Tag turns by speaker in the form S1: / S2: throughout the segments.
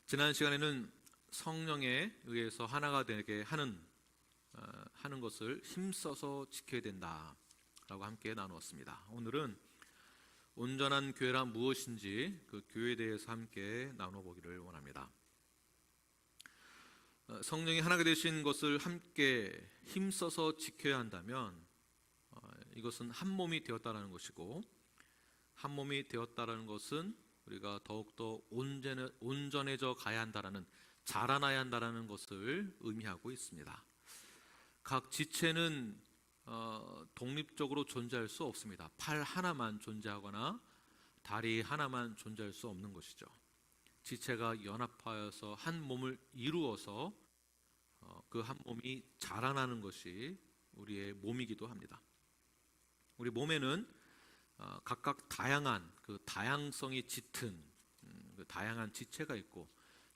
S1: 지난 시간에는 성령에 의해서 하나가 되게 하는 것을 힘써서 지켜야 된다라고 함께 나누었습니다. 오늘은 온전한 교회란 무엇인지 그 교회에 대해서 함께 나눠보기를 원합니다. 성령이 하나가 되신 것을 함께 힘써서 지켜야 한다면 이것은 한 몸이 되었다라는 것이고, 한 몸이 되었다라는 것은 우리가 더욱더 온전해져 가야 한다라는, 자라나야 한다라는 것을 의미하고 있습니다. 각 지체는 독립적으로 존재할 수 없습니다. 팔 하나만 존재하거나 다리 하나만 존재할 수 없는 것이죠. 지체가 연합하여서 한 몸을 이루어서 그 한 몸이 자라나는 것이 우리의 몸이기도 합니다. 우리 몸에는 각각 다양한 그 다양성이 짙은 그 다양한 지체가 있고,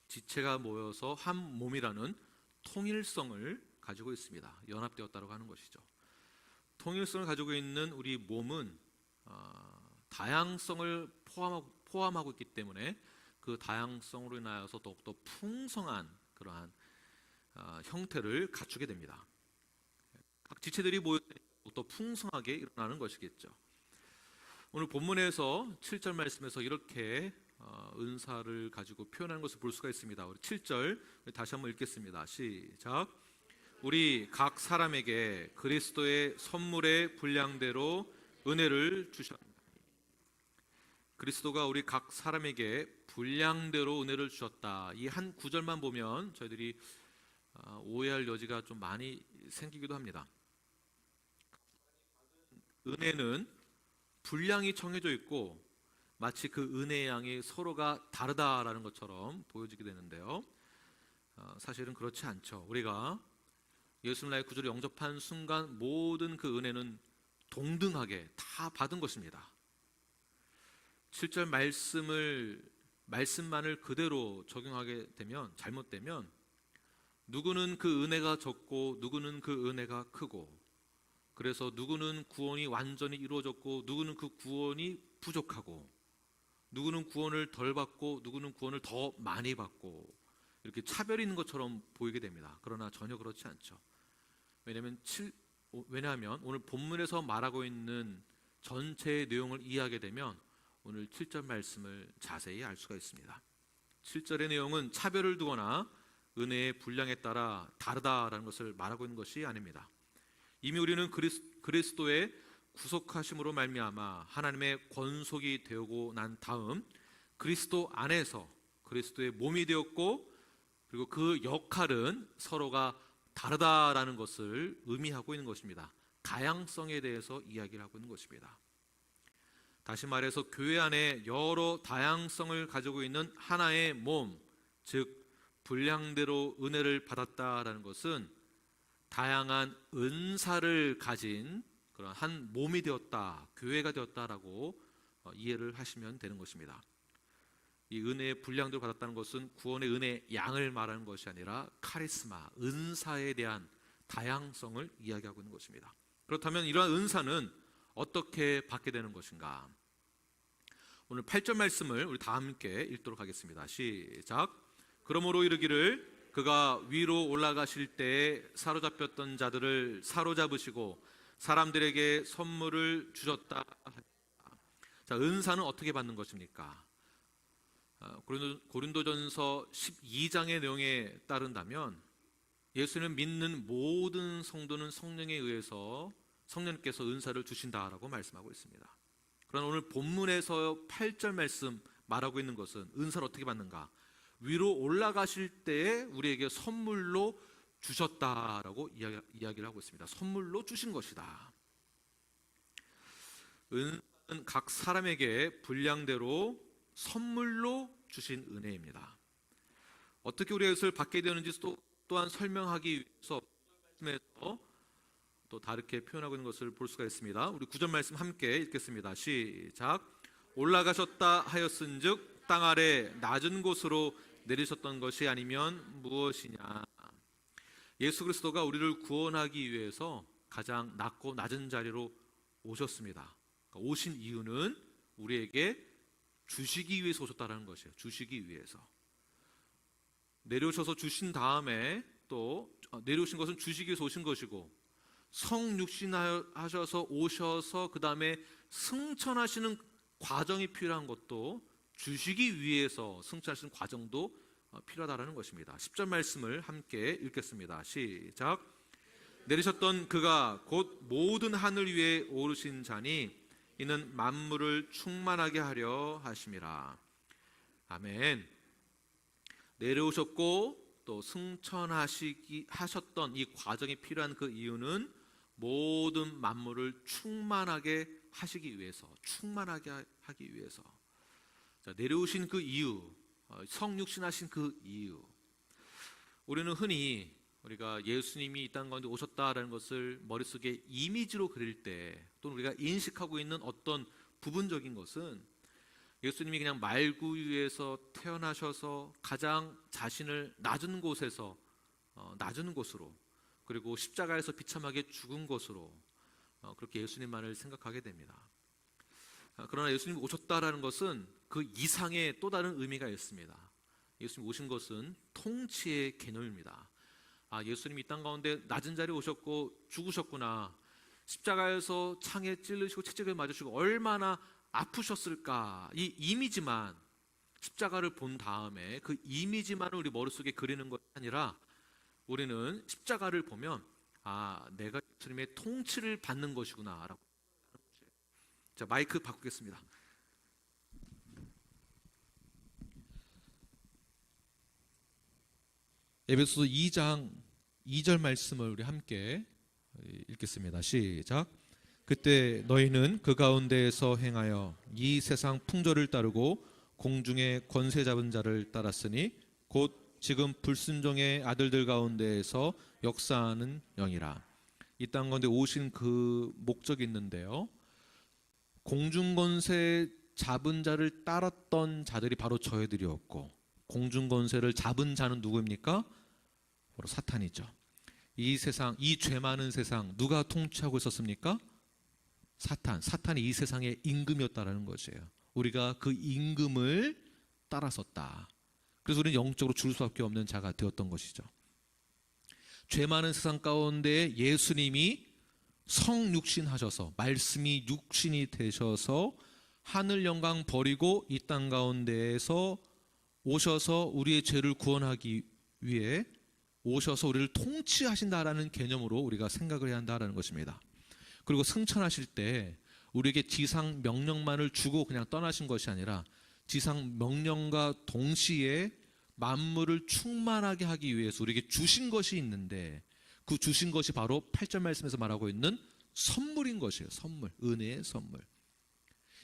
S1: 지체가 모여서 한 몸이라는 통일성을 가지고 있습니다. 연합되었다고 하는 것이죠. 통일성을 가지고 있는 우리 몸은 다양성을 포함하고 있기 때문에 그 다양성으로 인하여서 더욱더 풍성한 그러한 형태를 갖추게 됩니다. 각 지체들이 모여 더 풍성하게 일어나는 것이겠죠. 오늘 본문에서 7절 말씀에서 이렇게 은사를 가지고 표현하는 것을 볼 수가 있습니다. 우리 7절 다시 한번 읽겠습니다. 시작. 우리 각 사람에게 그리스도의 선물의 분량대로 은혜를 주셨다. 그리스도가 우리 각 사람에게 분량대로 은혜를 주셨다. 이 한 구절만 보면 저희들이 오해할 여지가 좀 많이 생기기도 합니다. 은혜는 분량이 정해져 있고 마치 그 은혜의 양이 서로가 다르다라는 것처럼 보여지게 되는데요, 사실은 그렇지 않죠. 우리가 예수님 나의 구주를 영접한 순간 모든 그 은혜는 동등하게 다 받은 것입니다. 7절 말씀만을 그대로 적용하게 되면, 잘못되면 누구는 그 은혜가 적고 누구는 그 은혜가 크고, 그래서 누구는 구원이 완전히 이루어졌고 누구는 그 구원이 부족하고, 누구는 구원을 덜 받고 누구는 구원을 더 많이 받고, 이렇게 차별이 있는 것처럼 보이게 됩니다. 그러나 전혀 그렇지 않죠. 왜냐하면 오늘 본문에서 말하고 있는 전체의 내용을 이해하게 되면 오늘 7절 말씀을 자세히 알 수가 있습니다. 7절의 내용은 차별을 두거나 은혜의 분량에 따라 다르다라는 것을 말하고 있는 것이 아닙니다. 이미 우리는 그리스도의 구속하심으로 말미암아 하나님의 권속이 되고 난 다음 그리스도 안에서 그리스도의 몸이 되었고, 그리고 그 역할은 서로가 다르다라는 것을 의미하고 있는 것입니다. 다양성에 대해서 이야기를 하고 있는 것입니다. 다시 말해서 교회 안에 여러 다양성을 가지고 있는 하나의 몸, 즉 분량대로 은혜를 받았다라는 것은 다양한 은사를 가진 그런 한 몸이 되었다, 교회가 되었다라고 이해를 하시면 되는 것입니다. 이 은혜의 분량대로 받았다는 것은 구원의 은혜의 양을 말하는 것이 아니라 카리스마, 은사에 대한 다양성을 이야기하고 있는 것입니다. 그렇다면 이러한 은사는 어떻게 받게 되는 것인가? 오늘 8절 말씀을 우리 다 함께 읽도록 하겠습니다. 시작. 그러므로 이르기를 그가 위로 올라가실 때에 사로잡혔던 자들을 사로잡으시고 사람들에게 선물을 주셨다. 자, 은사는 어떻게 받는 것입니까? 고린도전서 12장의 내용에 따른다면 예수님을 믿는 모든 성도는 성령에 의해서 성령께서 은사를 주신다라고 말씀하고 있습니다. 그러나 오늘 본문에서 8절 말씀 말하고 있는 것은 은사를 어떻게 받는가? 위로 올라가실 때에 우리에게 선물로 주셨다라고 이야기를 하고 있습니다. 선물로 주신 것이다. 은사는 각 사람에게 분량대로 선물로 주신 은혜입니다. 어떻게 우리가 이것을 받게 되는지 또한 설명하기 위해서 말씀에서 또 다르게 표현하고 있는 것을 볼 수가 있습니다. 우리 9절 말씀 함께 읽겠습니다. 시작. 올라가셨다 하였은즉 땅 아래 낮은 곳으로 내리셨던 것이 아니면 무엇이냐? 예수 그리스도가 우리를 구원하기 위해서 가장 낮고 낮은 자리로 오셨습니다. 그러니까 오신 이유는 우리에게 주시기 위해서 오셨다는 것이에요. 주시기 위해서. 내려오셔서 주신 다음에 또 내려오신 것은 주시기 위해서 오신 것이고, 성육신하셔서 오셔서 그 다음에 승천하시는 과정이 필요한 것도, 주시기 위해서 승천하시는 과정도 필요하다는 것입니다. 10절 말씀을 함께 읽겠습니다. 시작. 내리셨던 그가 곧 모든 하늘 위에 오르신 자니 이는 만물을 충만하게 하려 하심이라. 아멘. 내려오셨고 또 승천하셨던 이 과정이 필요한 그 이유는 모든 만물을 충만하게 하시기 위해서, 충만하게 하기 위해서. 자, 내려오신 그 이유, 성육신하신 그 이유. 우리는 흔히 우리가 예수님이 이 땅 가운데 오셨다라는 것을 머릿속에 이미지로 그릴 때, 또는 우리가 인식하고 있는 어떤 부분적인 것은 예수님이 그냥 말구유에서 태어나셔서 가장 자신을 낮은 곳에서 낮은 곳으로, 그리고 십자가에서 비참하게 죽은 것으로, 그렇게 예수님만을 생각하게 됩니다. 그러나 예수님이 오셨다라는 것은 그 이상의 또 다른 의미가 있습니다. 예수님 오신 것은 통치의 개념입니다. 예수님이 이 땅 가운데 낮은 자리에 오셨고 죽으셨구나, 십자가에서 창에 찔르시고 채찍을 맞으시고 얼마나 아프셨을까, 이 이미지만, 십자가를 본 다음에 그 이미지만을 우리 머릿속에 그리는 것이 아니라, 우리는 십자가를 보면 내가 예수님의 통치를 받는 것이구나 라고. 자, 마이크 바꾸겠습니다. 에베소서 2장 2절 말씀을 우리 함께 읽겠습니다. 시작. 그때 너희는 그 가운데에서 행하여 이 세상 풍조를 따르고 공중의 권세 잡은 자를 따랐으니 곧 지금 불순종의 아들들 가운데에서 역사하는 영이라. 이 땅 가운데 오신 그 목적이 있는데요, 공중 권세 잡은 자를 따랐던 자들이 바로 저희들이었고, 공중 권세를 잡은 자는 누구입니까? 바로 사탄이죠. 이 세상, 이 죄 많은 세상 누가 통치하고 있었습니까? 사탄이 이 세상의 임금이었다라는 것이에요. 우리가 그 임금을 따라섰다. 그래서 우리는 영적으로 죽을 수밖에 없는 자가 되었던 것이죠. 죄 많은 세상 가운데 예수님이 성육신하셔서, 말씀이 육신이 되셔서 하늘 영광 버리고 이 땅 가운데에서 오셔서 우리의 죄를 구원하기 위해 오셔서 우리를 통치하신다라는 개념으로 우리가 생각을 해야 한다라는 것입니다. 그리고 승천하실 때 우리에게 지상 명령만을 주고 그냥 떠나신 것이 아니라, 지상 명령과 동시에 만물을 충만하게 하기 위해서 우리에게 주신 것이 있는데, 그 주신 것이 바로 8절 말씀에서 말하고 있는 선물인 것이에요. 선물, 은혜의 선물.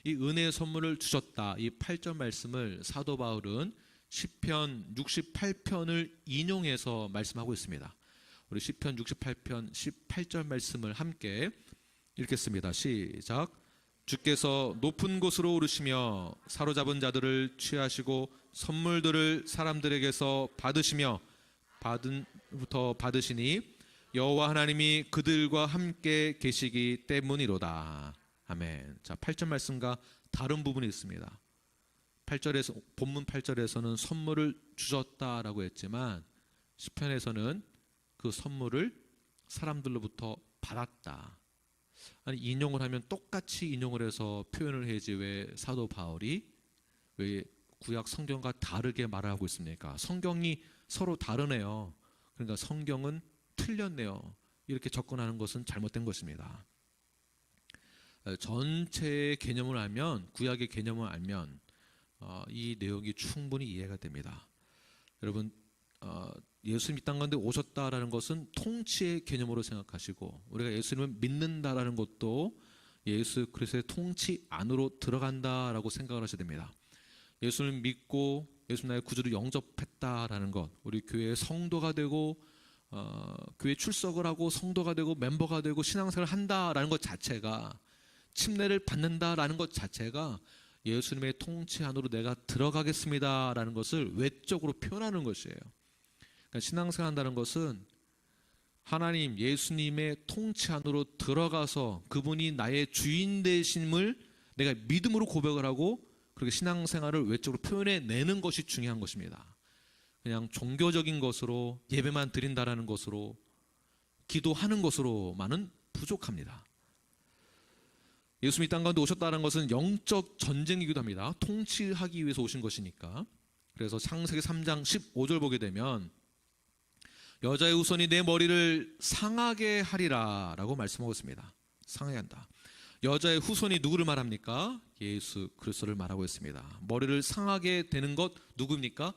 S1: 이 은혜의 선물을 주셨다, 이 8절 말씀을 사도 바울은 시편 68편을 인용해서 말씀하고 있습니다. 우리 시편 68편 18절 말씀을 함께 읽겠습니다. 시작. 주께서 높은 곳으로 오르시며 사로잡은 자들을 취하시고 선물들을 사람들에게서 받으시며 받은부터 받으시니 여호와 하나님이 그들과 함께 계시기 때문이로다. 아멘. 자, 8절 말씀과 다른 부분이 있습니다. 8절에서, 본문 8절에서는 선물을 주셨다라고 했지만 시편에서는 그 선물을 사람들로부터 받았다. 아니, 인용을 하면 똑같이 인용을 해서 표현을 해야지 왜 사도 바울이 왜 구약 성경과 다르게 말을 하고 있습니까? 성경이 서로 다르네요. 그러니까 성경은 틀렸네요. 이렇게 접근하는 것은 잘못된 것입니다. 전체의 개념을 알면, 구약의 개념을 알면 이 내용이 충분히 이해가 됩니다. 여러분, 예수님 이 땅 가운데 오셨다라는 것은 통치의 개념으로 생각하시고, 우리가 예수님을 믿는다라는 것도 예수 그리스도의 통치 안으로 들어간다라고 생각을 하셔야 됩니다. 예수를 믿고 예수 나의 구주를 영접했다라는 것, 우리 교회의 성도가 되고 교회 출석을 하고 성도가 되고 멤버가 되고 신앙생활을 한다라는 것 자체가, 침례를 받는다라는 것 자체가 예수님의 통치 안으로 내가 들어가겠습니다라는 것을 외적으로 표현하는 것이에요. 그러니까 신앙생활 한다는 것은 하나님, 예수님의 통치 안으로 들어가서 그분이 나의 주인 되심을 내가 믿음으로 고백을 하고, 그렇게 신앙생활을 외적으로 표현해내는 것이 중요한 것입니다. 그냥 종교적인 것으로 예배만 드린다라는 것으로 기도하는 것으로만은 부족합니다. 예수님이 땅 가운데 오셨다는 것은 영적 전쟁이기도 합니다. 통치하기 위해서 오신 것이니까. 그래서 창세기 3장 15절 보게 되면 여자의 후손이 내 머리를 상하게 하리라 라고 말씀하고 있습니다. 상하게 한다. 여자의 후손이 누구를 말합니까? 예수 그리스도를 말하고 있습니다. 머리를 상하게 되는 것 누구입니까?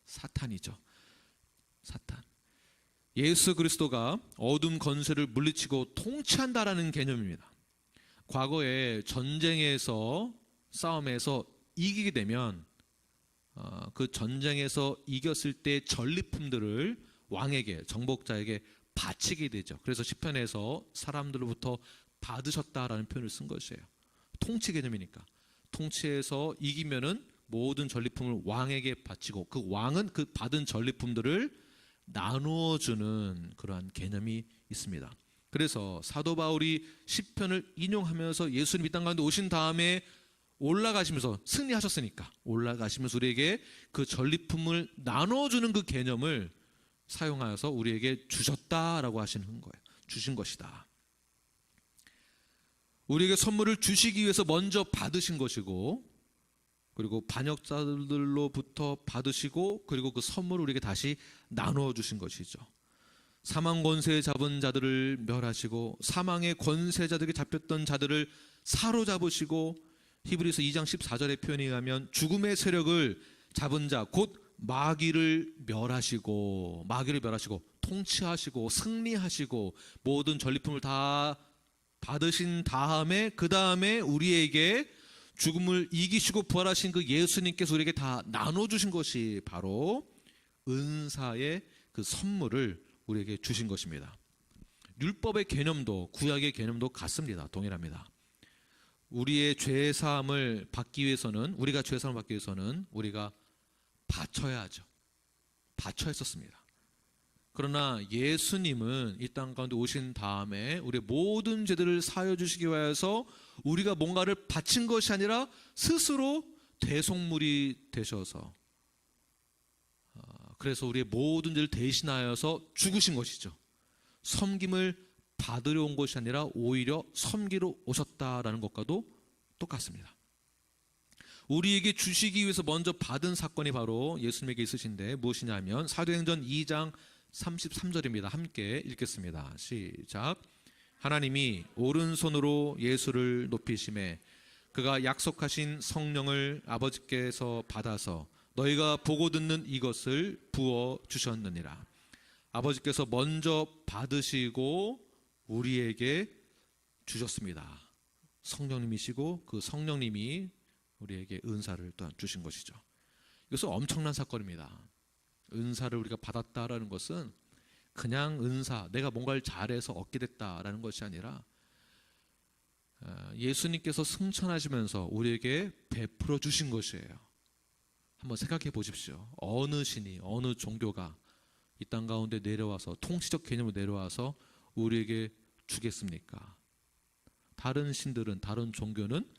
S1: 사탄이죠. 사탄. 예수 그리스도가 어둠 권세를 물리치고 통치한다라는 개념입니다. 과거에 전쟁에서 싸움에서 이기게 되면 그 전쟁에서 이겼을 때 전리품들을 왕에게, 정복자에게 바치게 되죠. 그래서 시편에서 사람들로부터 받으셨다라는 표현을 쓴 것이에요. 통치 개념이니까. 통치해서 이기면은 모든 전리품을 왕에게 바치고 그 왕은 그 받은 전리품들을 나누어 주는 그러한 개념이 있습니다. 그래서 사도 바울이 시편을 인용하면서 예수님이 땅 가운데 오신 다음에 올라가시면서 승리하셨으니까 올라가시면서 우리에게 그 전리품을 나눠주는 그 개념을 사용하여서 우리에게 주셨다라고 하시는 거예요. 주신 것이다. 우리에게 선물을 주시기 위해서 먼저 받으신 것이고, 그리고 반역자들로부터 받으시고, 그리고 그 선물을 우리에게 다시 나누어 주신 것이죠. 사망 권세에 잡은 자들을 멸하시고 사망의 권세자들에게 잡혔던 자들을 사로잡으시고, 히브리서 2장 14절의 표현에 의하면 죽음의 세력을 잡은 자 곧 마귀를 멸하시고 통치하시고 승리하시고 모든 전리품을 다 받으신 다음에 그 다음에 우리에게 죽음을 이기시고 부활하신 그 예수님께서 우리에게 다 나눠주신 것이 바로 은사의 그 선물을 우리에게 주신 것입니다. 율법의 개념도 구약의 개념도 같습니다. 동일합니다. 우리의 죄사함을 받기 위해서는 우리가 죄사함을 받기 위해서는 우리가 바쳐야 하죠. 바쳐야 했었습니다. 그러나 예수님은 이 땅 가운데 오신 다음에 우리의 모든 죄들을 사하여 주시기 위해서 우리가 뭔가를 바친 것이 아니라 스스로 대속물이 되셔서 그래서 우리의 모든 죄를 대신하여서 죽으신 것이죠. 섬김을 받으려 온 것이 아니라 오히려 섬기러 오셨다라는 것과도 똑같습니다. 우리에게 주시기 위해서 먼저 받은 사건이 바로 예수님에게 있으신데 무엇이냐면 사도행전 2장 33절입니다. 함께 읽겠습니다. 시작. 하나님이 오른손으로 예수를 높이심에 그가 약속하신 성령을 아버지께서 받아서 너희가 보고 듣는 이것을 부어 주셨느니라. 아버지께서 먼저 받으시고 우리에게 주셨습니다. 성령님이시고 그 성령님이 우리에게 은사를 또한 주신 것이죠. 이것은 엄청난 사건입니다. 은사를 우리가 받았다라는 것은 그냥 은사, 내가 뭔가를 잘해서 얻게 됐다라는 것이 아니라 예수님께서 승천하시면서 우리에게 베풀어 주신 것이에요. 한번 생각해 보십시오. 어느 신이, 어느 종교가 이 땅 가운데 내려와서 통치적 개념으로 내려와서 우리에게 주겠습니까? 다른 신들은, 다른 종교는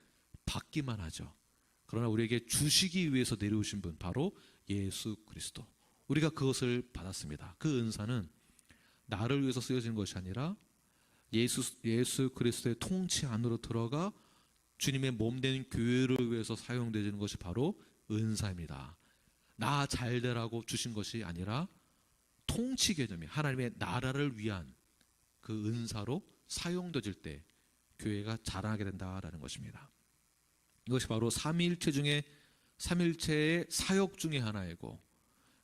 S1: 받기만 하죠. 그러나 우리에게 주시기 위해서 내려오신 분 바로 예수 그리스도. 우리가 그것을 받았습니다. 그 은사는 나를 위해서 쓰여진 것이 아니라 예수 그리스도의 통치 안으로 들어가 주님의 몸된 교회를 위해서 사용되는 것이 바로 은사입니다. 나 잘되라고 주신 것이 아니라 통치 개념이 하나님의 나라를 위한 그 은사로 사용되어질 때 교회가 자라나게 된다라는 것입니다. 이것이 바로 삼위일체 중에 삼일체의 사역 중에 하나이고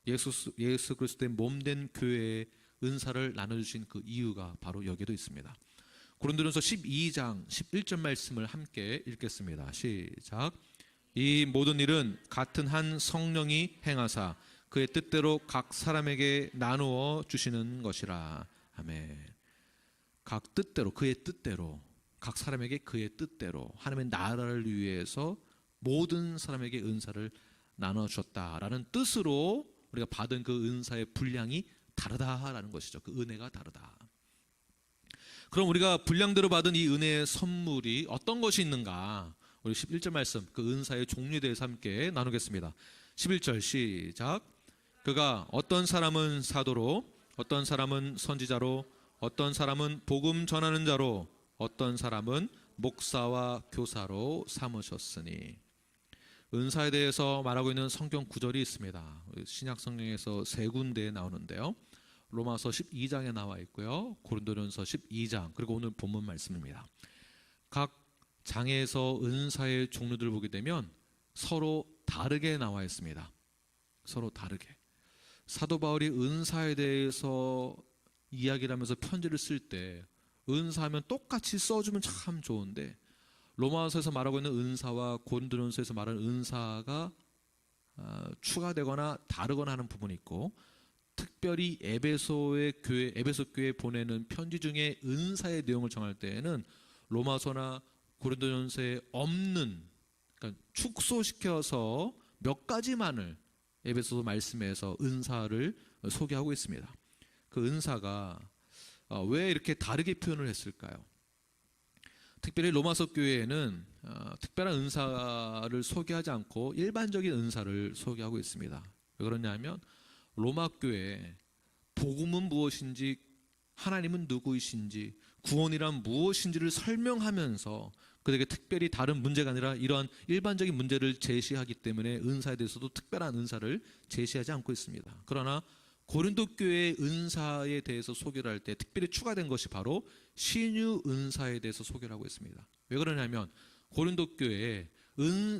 S1: 예수 그리스도의 몸된 교회의 은사를 나눠주신 그 이유가 바로 여기에도 있습니다. 고린도전서 12장 11절 말씀을 함께 읽겠습니다. 시작. 이 모든 일은 같은 한 성령이 행하사 그의 뜻대로 각 사람에게 나누어 주시는 것이라. 아멘. 각 뜻대로, 그의 뜻대로, 각 사람에게 그의 뜻대로 하나님의 나라를 위해서 모든 사람에게 은사를 나눠 주셨다라는 뜻으로 우리가 받은 그 은사의 분량이 다르다라는 것이죠. 그 은혜가 다르다. 그럼 우리가 분량대로 받은 이 은혜의 선물이 어떤 것이 있는가? 우리 11절 말씀, 그 은사의 종류에 대해서 함께 나누겠습니다. 11절 시작. 그가 어떤 사람은 사도로, 어떤 사람은 선지자로, 어떤 사람은 복음 전하는 자로, 어떤 사람은 목사와 교사로 삼으셨으니. 은사에 대해서 말하고 있는 성경 구절이 있습니다. 신약 성경에서 세 군데에 나오는데요. 로마서 12장에 나와 있고요, 고린도전서 12장, 그리고 오늘 본문 말씀입니다. 각 장에서 은사의 종류들을 보게 되면 서로 다르게 나와 있습니다. 서로 다르게. 사도 바울이 은사에 대해서 이야기를 하면서 편지를 쓸 때 은사하면 똑같이 써주면 참 좋은데, 로마서에서 말하고 있는 은사와 고린도전서에서 말하는 은사가 추가되거나 다르거나 하는 부분이 있고, 특별히 에베소 교회에 보내는 편지 중에 은사의 내용을 정할 때에는 로마서나 고린도전서에 없는, 그러니까 축소시켜서 몇 가지만을 에베소 말씀에서 은사를 소개하고 있습니다. 그 은사가 왜 이렇게 다르게 표현을 했을까요? 특별히 로마서 교회에는 특별한 은사를 소개하지 않고 일반적인 은사를 소개하고 있습니다. 왜 그러냐면 로마 교회에 복음은 무엇인지, 하나님은 누구이신지, 구원이란 무엇인지를 설명하면서 그에게 특별히 다른 문제가 아니라 이러한 일반적인 문제를 제시하기 때문에 은사에 대해서도 특별한 은사를 제시하지 않고 있습니다. 그러나 고린도 교회의 은사에 대해서 소개를 할 때 특별히 추가된 것이 바로 신유 은사에 대해서 소개를 하고 있습니다. 왜 그러냐면 고린도 교회에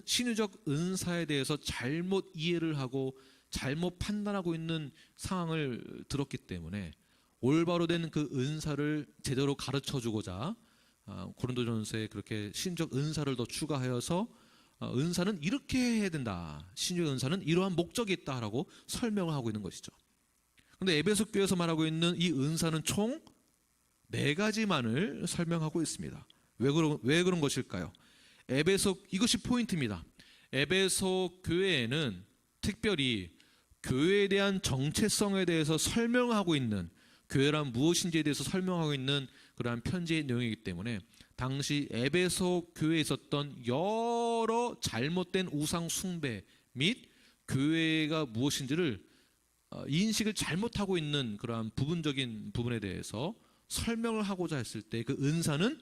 S1: 신유적 은사에 대해서 잘못 이해를 하고 잘못 판단하고 있는 상황을 들었기 때문에 올바로 된 그 은사를 제대로 가르쳐주고자 고린도전서에 그렇게 신적 은사를 더 추가하여서 은사는 이렇게 해야 된다, 신유 은사는 이러한 목적이 있다라고 설명을 하고 있는 것이죠. 그런데 에베소 교회에서 말하고 있는 이 은사는 총 4가지만을 설명하고 있습니다. 왜 그런 것일까요? 이것이 포인트입니다. 에베소 교회에는 특별히 교회에 대한 정체성에 대해서 설명하고 있는, 교회란 무엇인지에 대해서 설명하고 있는 그러한 편지의 내용이기 때문에 당시 에베소 교회에 있었던 여러 잘못된 우상 숭배 및 교회가 무엇인지를 인식을 잘못하고 있는 그러한 부분적인 부분에 대해서 설명을 하고자 했을 때 그 은사는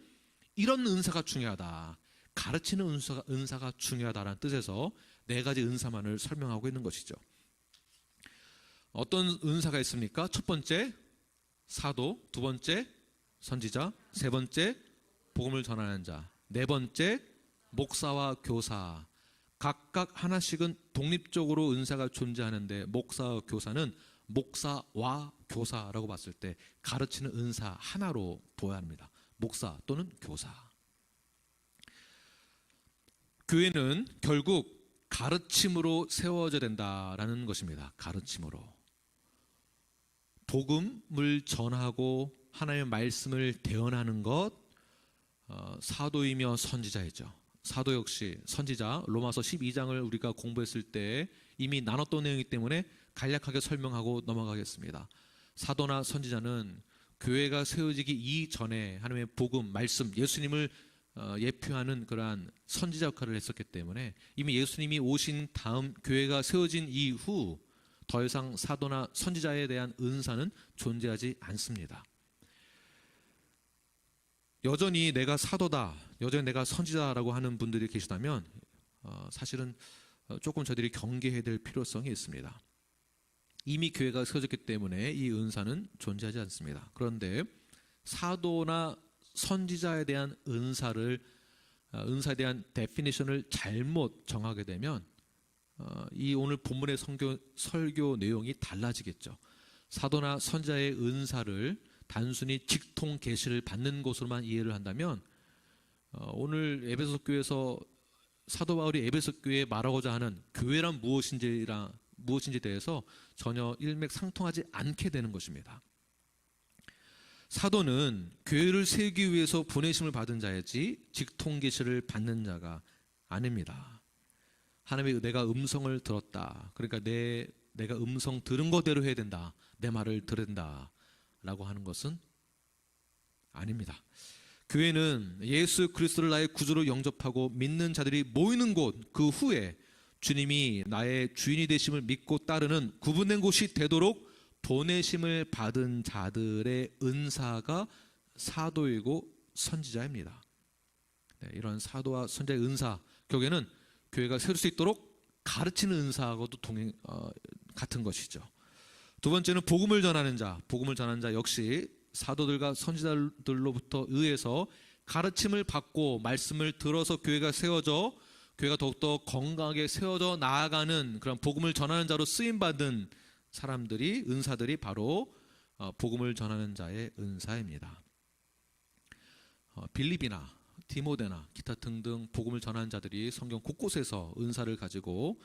S1: 이런 은사가 중요하다, 가르치는 은사가 중요하다라는 뜻에서 4가지 은사만을 설명하고 있는 것이죠. 어떤 은사가 있습니까? 첫 번째 사도, 두 번째 선지자, 세 번째 복음을 전하는 자, 네 번째 목사와 교사. 각각 하나씩은 독립적으로 은사가 존재하는데 목사와 교사는 목사와 교사라고 봤을 때 가르치는 은사 하나로 보아야 합니다. 목사 또는 교사. 교회는 결국 가르침으로 세워져야 된다라는 것입니다. 가르침으로. 복음을 전하고 하나님의 말씀을 대언하는 것, 사도이며 선지자이죠. 사도 역시 선지자, 로마서 12장을 우리가 공부했을 때 이미 나눴던 내용이기 때문에 간략하게 설명하고 넘어가겠습니다. 사도나 선지자는 교회가 세워지기 이전에 하나님의 복음, 말씀, 예수님을 예표하는 그러한 선지자 역할을 했었기 때문에 이미 예수님이 오신 다음 교회가 세워진 이후 더 이상 사도나 선지자에 대한 은사는 존재하지 않습니다. 여전히 내가 사도다, 여전히 내가 선지자라고 하는 분들이 계시다면 사실은 조금 저희들이 경계해야 될 필요성이 있습니다. 이미 교회가 세워졌기 때문에 이 은사는 존재하지 않습니다. 그런데 사도나 선지자에 대한 은사에 대한 데피니션을 잘못 정하게 되면 이 오늘 본문의 설교 내용이 달라지겠죠. 사도나 선지자의 은사를 단순히 직통 계시를 받는 것으로만 이해를 한다면 오늘 에베소 교회에서 사도 바울이 에베소 교회에 말하고자 하는 교회란 무엇인지에 대해서 전혀 일맥상통하지 않게 되는 것입니다. 사도는 교회를 세우기 위해서 보내심을 받은 자이지 직통 계시를 받는 자가 아닙니다. 하나님의 내가 음성을 들었다, 그러니까 내가 음성 들은 거대로 해야 된다, 내 말을 들어야 된다 라고 하는 것은 아닙니다. 교회는 예수 그리스도를 나의 구주로 영접하고 믿는 자들이 모이는 곳, 그 후에 주님이 나의 주인이 되심을 믿고 따르는 구분된 곳이 되도록 보내심을 받은 자들의 은사가 사도이고 선지자입니다. 네, 이런 사도와 선지자의 은사, 결국에는 교회가 세울 수 있도록 가르치는 은사하고도 같은 것이죠. 두 번째는 복음을 전하는 자. 복음을 전하는 자 역시 사도들과 선지자들로부터 의해서 가르침을 받고 말씀을 들어서 교회가 세워져, 교회가 더욱더 건강하게 세워져 나아가는 그런 복음을 전하는 자로 쓰임받은 사람들이, 은사들이 바로 복음을 전하는 자의 은사입니다. 빌립이나 디모데나 기타 등등 복음을 전하는 자들이 성경 곳곳에서 은사를 가지고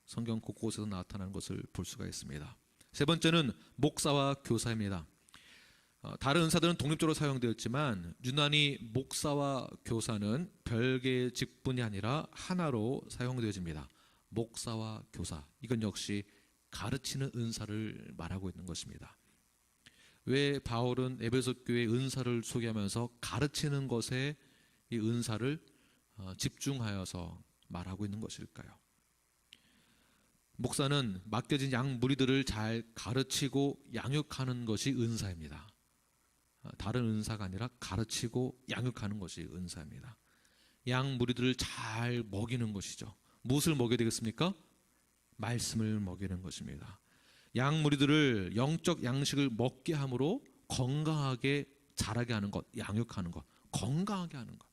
S1: 성경 곳곳에서 나타나는 것을 볼 수가 있습니다. 세 번째는 목사와 교사입니다. 다른 은사들은 독립적으로 사용되었지만 유난히 목사와 교사는 별개의 직분이 아니라 하나로 사용되어집니다. 목사와 교사, 이건 역시 가르치는 은사를 말하고 있는 것입니다. 왜 바울은 에베소 교회의 은사를 소개하면서 가르치는 것에 이 은사를 집중하여서 말하고 있는 것일까요? 목사는 맡겨진 양 무리들을 잘 가르치고 양육하는 것이 은사입니다. 다른 은사가 아니라 가르치고 양육하는 것이 은사입니다. 양 무리들을 잘 먹이는 것이죠. 무엇을 먹여야 되겠습니까? 말씀을 먹이는 것입니다. 양 무리들을 영적 양식을 먹게 함으로 건강하게 자라게 하는 것, 양육하는 것, 건강하게 하는 것.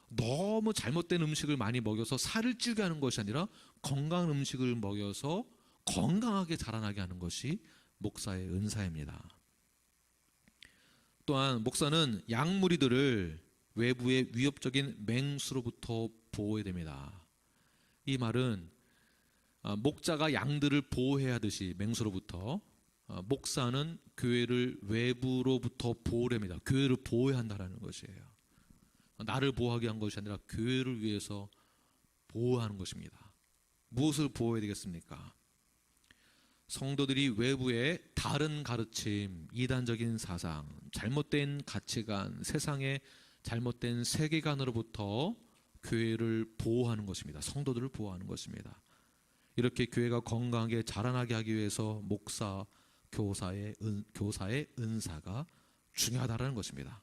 S1: 너무 잘못된 음식을 많이 먹여서 살을 찌게 하는 것이 아니라 건강한 음식을 먹여서 건강하게 자라나게 하는 것이 목사의 은사입니다. 또한 목사는 양 무리들을 외부의 위협적인 맹수로부터 보호해야 됩니다. 이 말은 목자가 양들을 보호해야 하듯이 맹수로부터, 목사는 교회를 외부로부터 보호해야 합니다. 교회를 보호해야 한다는 것이에요. 나를 보호하게 한 것이 아니라 교회를 위해서 보호하는 것입니다. 무엇을 보호해야 되겠습니까? 성도들이 외부의 다른 가르침, 이단적인 사상, 잘못된 가치관, 세상의 잘못된 세계관으로부터 교회를 보호하는 것입니다. 성도들을 보호하는 것입니다. 이렇게 교회가 건강하게 자라나게 하기 위해서 목사, 교사의 은사가 중요하다는 것입니다.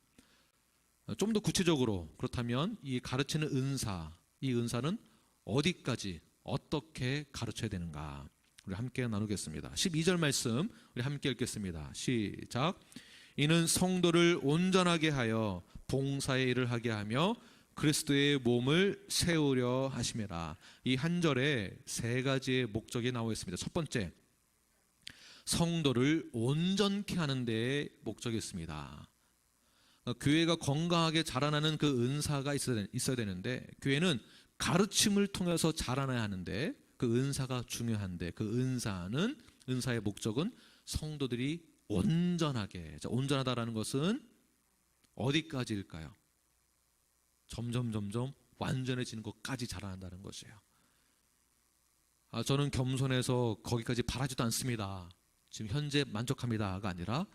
S1: 좀 더 구체적으로, 그렇다면 이 가르치는 은사, 이 은사는 어디까지 어떻게 가르쳐야 되는가, 우리 함께 나누겠습니다. 12절 말씀 우리 함께 읽겠습니다. 시작. 이는 성도를 온전하게 하여 봉사의 일을 하게 하며 그리스도의 몸을 세우려 하심이라. 이 한 절에 세 가지의 목적이 나와 있습니다. 첫 번째, 성도를 온전케 하는 데에 목적이 있습니다. 교회가 건강하게 자라나는 그 은사가 있어야 되는데, 교회는 가르침을 통해서 자라나야 하는데 그 은사가 중요한데, 그 은사의 목적은 성도들이 온전하게, 온전하다라는 것은 어디까지일까요? 점점 완전해지는 것까지 자라난다는 것이에요. 저는 겸손해서 거기까지 바라지도 않습니다. 지금 현재 만족합니다가 아니라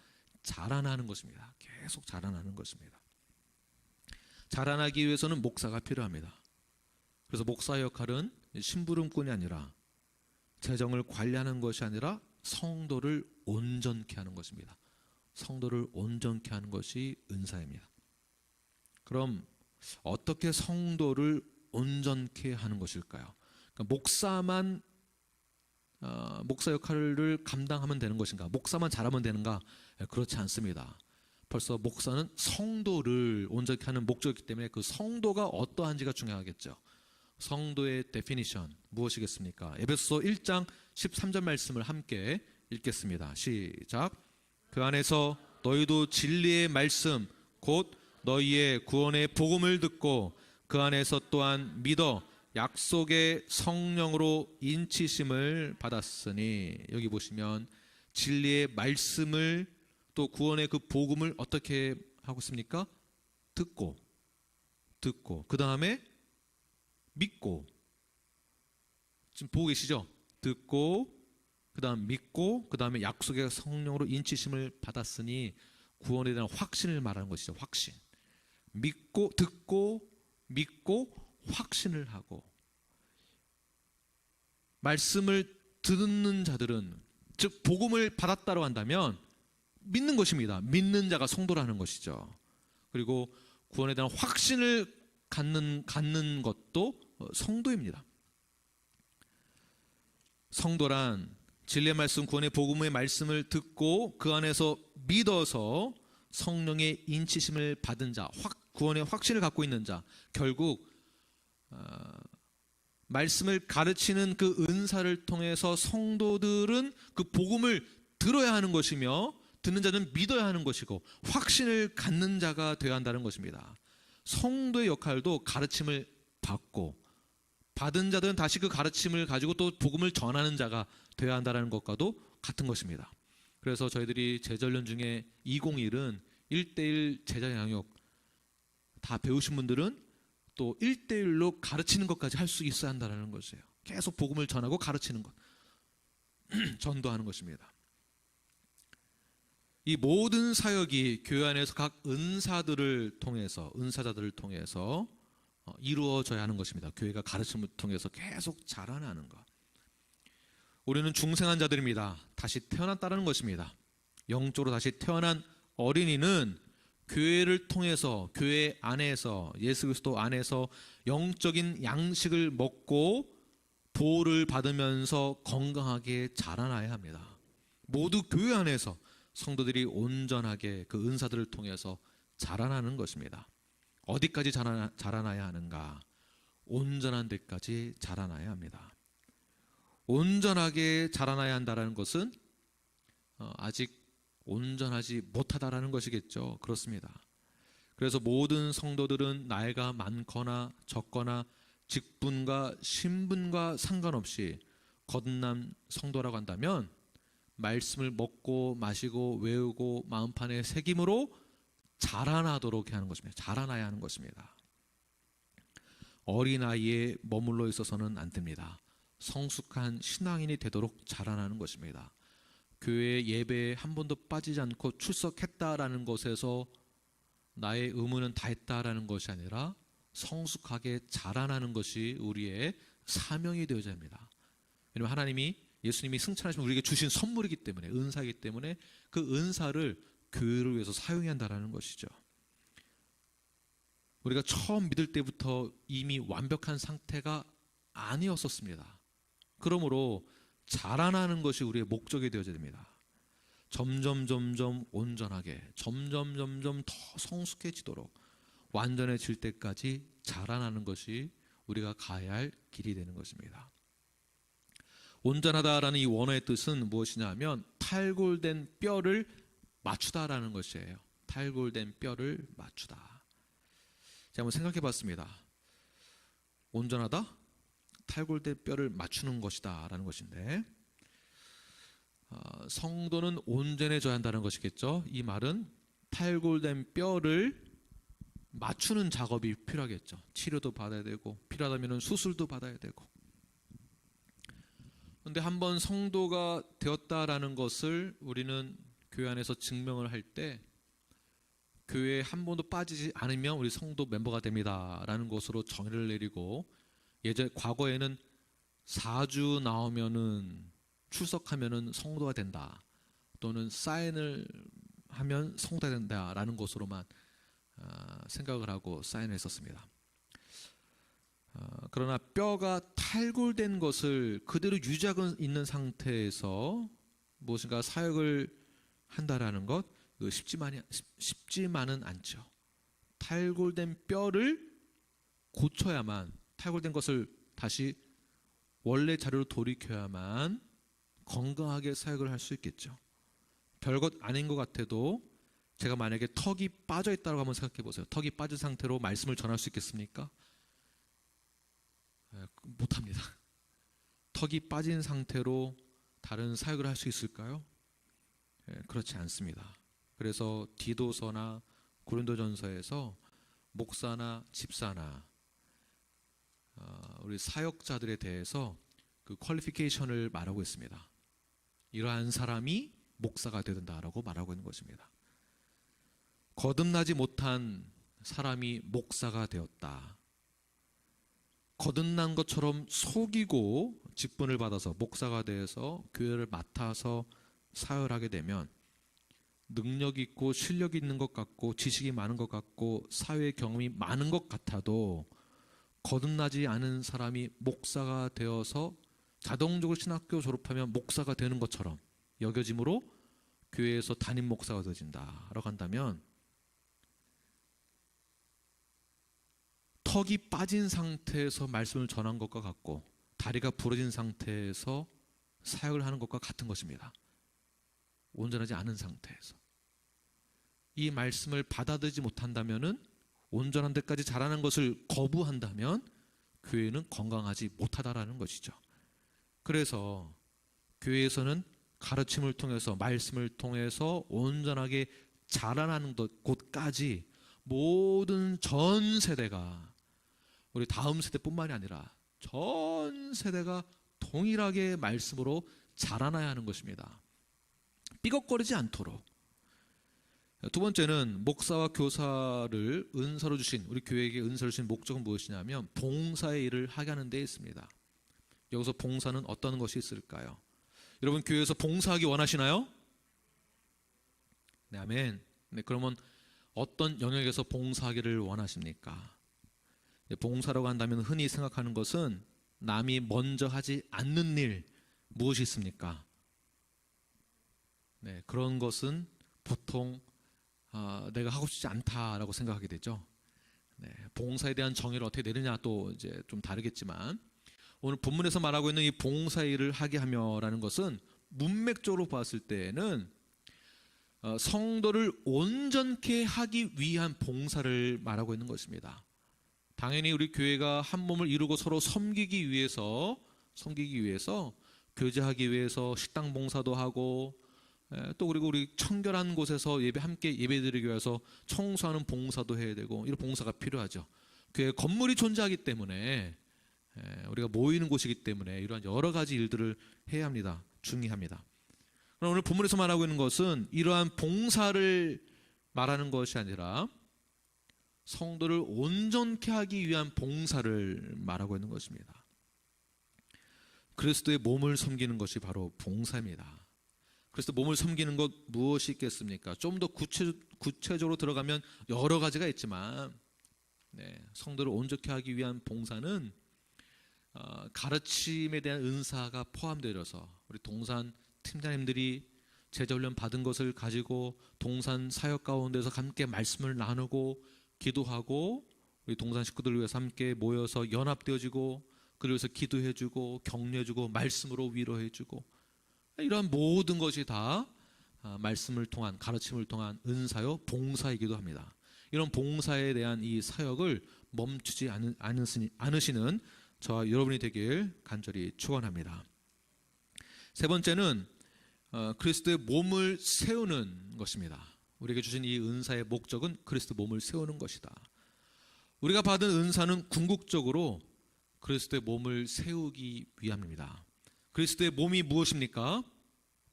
S1: 자라나는 것입니다. 계속 자라나는 것입니다. 자라나기 위해서는 목사가 필요합니다. 그래서 목사의 역할은 심부름꾼이 아니라, 재정을 관리하는 것이 아니라 성도를 온전케 하는 것입니다. 성도를 온전케 하는 것이 은사입니다. 그럼 어떻게 성도를 온전케 하는 것일까요? 그러니까 목사 역할을 감당하면 되는 것인가? 목사만 잘하면 되는가? 그렇지 않습니다. 벌써 목사는 성도를 온전케 하는 목적이기 때문에 그 성도가 어떠한지가 중요하겠죠. 성도의 데피니션 무엇이겠습니까? 에베소서 1장 13절 말씀을 함께 읽겠습니다. 시작. 그 안에서 너희도 진리의 말씀 곧 너희의 구원의 복음을 듣고 그 안에서 또한 믿어 약속의 성령으로 인치심을 받았으니, 여기 보시면 진리의 말씀을 또 구원의 그 복음을 어떻게 하고 있습니까? 듣고 그 다음에 믿고, 지금 보고 계시죠? 듣고 그 다음 믿고 그 다음에 약속의 성령으로 인치심을 받았으니, 구원에 대한 확신을 말하는 것이죠. 확신. 듣고 믿고 확신을 하고, 말씀을 듣는 자들은, 즉 복음을 받았다고 한다면 믿는 것입니다. 믿는 자가 성도라는 것이죠. 그리고 구원에 대한 확신을 갖는 것도 성도입니다. 성도란 진리의 말씀, 구원의 복음의 말씀을 듣고 그 안에서 믿어서 성령의 인치심을 받은 자, 구원의 확신을 갖고 있는 자, 결국 말씀을 가르치는 그 은사를 통해서 성도들은 그 복음을 들어야 하는 것이며 듣는 자는 믿어야 하는 것이고 확신을 갖는 자가 되어야 한다는 것입니다. 성도의 역할도 가르침을 받고 받은 자들은 다시 그 가르침을 가지고 또 복음을 전하는 자가 되어야 한다는 것과도 같은 것입니다. 그래서 저희들이 제자훈련 중에 201은 1:1 제자 양육 다 배우신 분들은 또 1:1로 가르치는 것까지 할 수 있어야 한다는 것이에요. 계속 복음을 전하고 가르치는 것, 전도하는 것입니다. 이 모든 사역이 교회 안에서 각 은사자들을 통해서 이루어져야 하는 것입니다. 교회가 가르침을 통해서 계속 자라나는 것. 우리는 중생한 자들입니다. 다시 태어났다는 것입니다. 영적으로 다시 태어난 어린이는 교회를 통해서, 교회 안에서, 예수 그리스도 안에서 영적인 양식을 먹고 보호를 받으면서 건강하게 자라나야 합니다. 모두 교회 안에서 성도들이 온전하게 그 은사들을 통해서 자라나는 것입니다. 어디까지 자라나야 하는가? 온전한 데까지 자라나야 합니다. 온전하게 자라나야 한다는 것은 아직 온전하지 못하다라는 것이겠죠. 그렇습니다. 그래서 모든 성도들은 나이가 많거나 적거나 직분과 신분과 상관없이 거듭난 성도라고 한다면 말씀을 먹고 마시고 외우고 마음판에 새김으로 자라나도록 하는 것입니다. 자라나야 하는 것입니다. 어린아이에 머물러 있어서는 안 됩니다. 성숙한 신앙인이 되도록 자라나는 것입니다. 교회 예배에 한 번도 빠지지 않고 출석했다라는 것에서 나의 의무는 다 했다라는 것이 아니라 성숙하게 자라나는 것이 우리의 사명이 되어야 합니다. 왜냐하면 하나님이, 예수님이 승천하시면 우리에게 주신 선물이기 때문에, 은사이기 때문에 그 은사를 교회를 위해서 사용해야 한다는 것이죠. 우리가 처음 믿을 때부터 이미 완벽한 상태가 아니었었습니다. 그러므로 자라나는 것이 우리의 목적이 되어야 됩니다. 점점 온전하게, 점점 더 성숙해지도록 완전해질 때까지 자라나는 것이 우리가 가야 할 길이 되는 것입니다. 온전하다라는 이 원어의 뜻은 무엇이냐 하면 탈골된 뼈를 맞추다라는 것이에요. 탈골된 뼈를 맞추다. 제가 한번 생각해 봤습니다. 온전하다? 탈골된 뼈를 맞추는 것이다 라는 것인데, 성도는 온전해져야 한다는 것이겠죠. 이 말은 탈골된 뼈를 맞추는 작업이 필요하겠죠. 치료도 받아야 되고 필요하다면 수술도 받아야 되고. 그런데 한번 성도가 되었다라는 것을 우리는 교회 안에서 증명을 할 때, 교회에 한 번도 빠지지 않으면 우리 성도 멤버가 됩니다 라는 것으로 정의를 내리고, 과거에는 4주 나오면은 출석하면은 성도가 된다, 또는 사인을 하면 성도가 된다라는 것으로만 생각을 하고 사인을 했었습니다. 그러나 뼈가 탈골된 것을 그대로 유지하고 있는 상태에서 무엇인가 사역을 한다라는 것, 쉽지만은 않죠. 탈골된 뼈를 고쳐야만, 탈골된 것을 다시 원래 자료로 돌이켜야만 건강하게 사역을 할 수 있겠죠. 별것 아닌 것 같아도 제가 만약에 턱이 빠져 있다고 한번 생각해 보세요. 턱이 빠진 상태로 말씀을 전할 수 있겠습니까? 못합니다. 턱이 빠진 상태로 다른 사역을 할 수 있을까요? 그렇지 않습니다. 그래서 디도서나 고린도전서에서 목사나 집사나 우리 사역자들에 대해서 그 퀄리피케이션을 말하고 있습니다. 이러한 사람이 목사가 되야 된다라고 말하고 있는 것입니다. 거듭나지 못한 사람이 목사가 되었다. 거듭난 것처럼 속이고 직분을 받아서 목사가 돼서 교회를 맡아서 사역을 하게 되면 능력 있고 실력 있는 것 같고 지식이 많은 것 같고 사회 경험이 많은 것 같아도 거듭나지 않은 사람이 목사가 되어서 자동적으로 신학교 졸업하면 목사가 되는 것처럼 여겨지므로 교회에서 담임 목사가 되어진다라고 한다면 턱이 빠진 상태에서 말씀을 전한 것과 같고 다리가 부러진 상태에서 사역을 하는 것과 같은 것입니다. 온전하지 않은 상태에서 이 말씀을 받아들이지 못한다면은 온전한 데까지 자라는 것을 거부한다면 교회는 건강하지 못하다라는 것이죠. 그래서 교회에서는 가르침을 통해서 말씀을 통해서 온전하게 자라나는 곳까지 모든 전 세대가 우리 다음 세대뿐만이 아니라 전 세대가 동일하게 말씀으로 자라나야 하는 것입니다. 삐걱거리지 않도록. 두 번째는 목사와 교사를 은사로 주신 우리 교회에게 은사를 주신 목적은 무엇이냐면 봉사의 일을 하게 하는 데 있습니다. 여기서 봉사는 어떤 것이 있을까요? 여러분 교회에서 봉사하기 원하시나요? 네, 아멘. 네, 그러면 어떤 영역에서 봉사하기를 원하십니까? 네, 봉사라고 한다면 흔히 생각하는 것은 남이 먼저 하지 않는 일 무엇이 있습니까? 네, 그런 것은 보통 내가 하고 싶지 않다라고 생각하게 되죠. 네, 봉사에 대한 정의를 어떻게 내느냐 또 이제 좀 다르겠지만 오늘 본문에서 말하고 있는 이 봉사의 일을 하게 하며라는 것은 문맥적으로 봤을 때에는 성도를 온전케 하기 위한 봉사를 말하고 있는 것입니다. 당연히 우리 교회가 한 몸을 이루고 서로 섬기기 위해서 교제하기 위해서 식당 봉사도 하고 또 그리고 우리 청결한 곳에서 함께 예배드리기 위해서 청소하는 봉사도 해야 되고 이런 봉사가 필요하죠. 교회 건물이 존재하기 때문에 우리가 모이는 곳이기 때문에 이러한 여러 가지 일들을 해야 합니다. 중요합니다. 그럼 오늘 본문에서 말하고 있는 것은 이러한 봉사를 말하는 것이 아니라 성도를 온전케 하기 위한 봉사를 말하고 있는 것입니다. 그리스도의 몸을 섬기는 것이 바로 봉사입니다. 그래서 몸을 섬기는 것 무엇이 있겠습니까? 좀 더 구체적으로 들어가면 여러 가지가 있지만 성도를 온전케 하기 위한 봉사는 가르침에 대한 은사가 포함되어서 우리 동산 팀장님들이 제자훈련 받은 것을 가지고 동산 사역 가운데서 함께 말씀을 나누고 기도하고 우리 동산 식구들을 위해서 함께 모여서 연합되어지고 그를 위해서 기도해주고 격려해주고 말씀으로 위로해주고 이러한 모든 것이 다 말씀을 통한 가르침을 통한 은사요 봉사이기도 합니다. 이런 봉사에 대한 이 사역을 멈추지 않으시는 저와 여러분이 되길 간절히 축원합니다. 세 번째는 그리스도의 몸을 세우는 것입니다. 우리에게 주신 이 은사의 목적은 그리스도 몸을 세우는 것이다. 우리가 받은 은사는 궁극적으로 그리스도의 몸을 세우기 위함입니다. 그리스도의 몸이 무엇입니까?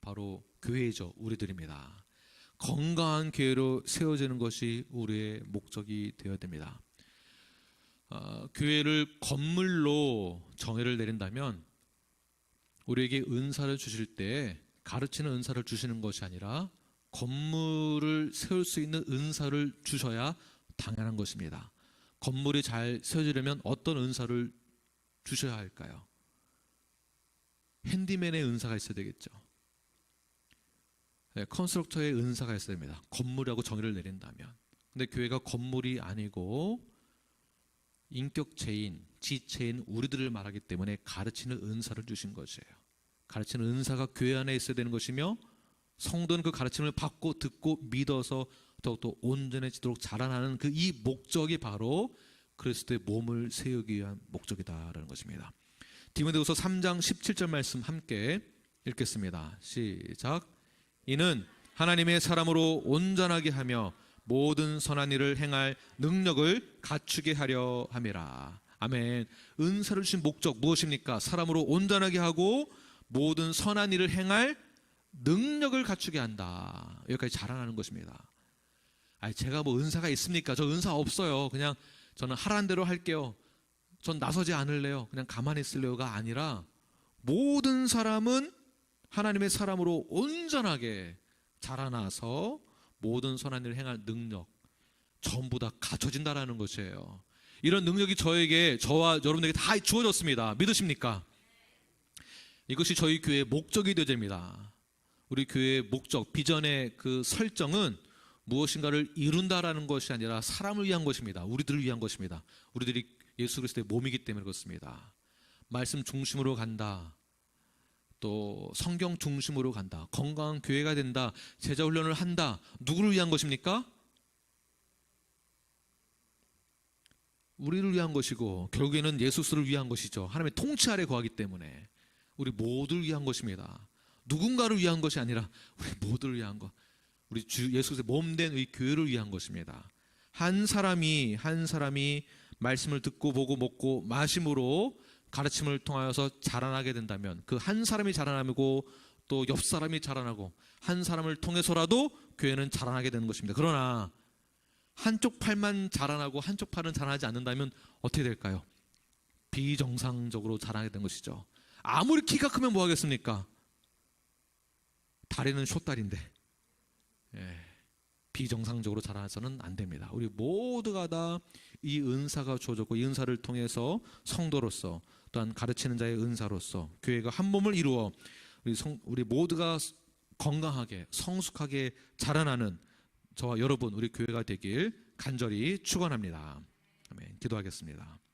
S1: 바로 교회죠. 우리들입니다. 건강한 교회로 세워지는 것이 우리의 목적이 되어야 됩니다. 교회를 건물로 정의를 내린다면 우리에게 은사를 주실 때 가르치는 은사를 주시는 것이 아니라 건물을 세울 수 있는 은사를 주셔야 당연한 것입니다. 건물이 잘 세워지려면 어떤 은사를 주셔야 할까요? 핸디맨의 은사가 있어야 되겠죠. 컨스트럭터의 은사가 있어야 됩니다. 건물이라고 정의를 내린다면. 근데 교회가 건물이 아니고 인격체인, 지체인 우리들을 말하기 때문에 가르치는 은사를 주신 것이에요. 가르치는 은사가 교회 안에 있어야 되는 것이며 성도는 그 가르침을 받고 듣고 믿어서 더욱더 온전해지도록 자라나는 그 이 목적이 바로 그리스도의 몸을 세우기 위한 목적이다라는 것입니다. 디모데후서 3장 17절 말씀 함께 읽겠습니다. 시작. 이는 하나님의 사람으로 온전하게 하며 모든 선한 일을 행할 능력을 갖추게 하려 함이라. 아멘. 은사를 주신 목적 무엇입니까? 사람으로 온전하게 하고 모든 선한 일을 행할 능력을 갖추게 한다. 여기까지 자라나는 것입니다. 제가 뭐 은사가 있습니까? 저 은사 없어요. 그냥 저는 하라는 대로 할게요. 전 나서지 않을래요. 그냥 가만히 있을래요가 아니라 모든 사람은 하나님의 사람으로 온전하게 자라나서 모든 선한 일을 행할 능력 전부 다 갖춰진다라는 것이에요. 이런 능력이 저와 여러분에게 다 주어졌습니다. 믿으십니까? 이것이 저희 교회의 목적이 되어야 됩니다. 우리 교회의 목적, 비전의 그 설정은 무엇인가를 이룬다라는 것이 아니라 사람을 위한 것입니다. 우리들을 위한 것입니다. 우리들이 예수 그리스도의 몸이기 때문에 그렇습니다. 말씀 중심으로 간다. 또 성경 중심으로 간다. 건강한 교회가 된다. 제자 훈련을 한다. 누구를 위한 것입니까? 우리를 위한 것이고 결국에는 예수를 위한 것이죠. 하나님의 통치 아래 거하기 때문에 우리 모두를 위한 것입니다. 누군가를 위한 것이 아니라 우리 모두를 위한 것. 우리 주 예수의 몸된 이 교회를 위한 것입니다. 한 사람이 말씀을 듣고 보고 먹고 마심으로 가르침을 통하여서 자라나게 된다면 그 한 사람이 자라나고 또 옆 사람이 자라나고 한 사람을 통해서라도 교회는 자라나게 되는 것입니다. 그러나 한쪽 팔만 자라나고 한쪽 팔은 자라나지 않는다면 어떻게 될까요? 비정상적으로 자라나게 된 것이죠. 아무리 키가 크면 뭐 하겠습니까? 다리는 숏다리인데 비정상적으로 자라나서는 안 됩니다. 우리 모두가 다 이 은사가 주어졌고 이 은사를 통해서 성도로서 또한 가르치는 자의 은사로서 교회가 한 몸을 이루어 우리 모두가 건강하게 성숙하게 자라나는 저와 여러분 우리 교회가 되길 간절히 축원합니다. 아멘. 기도하겠습니다.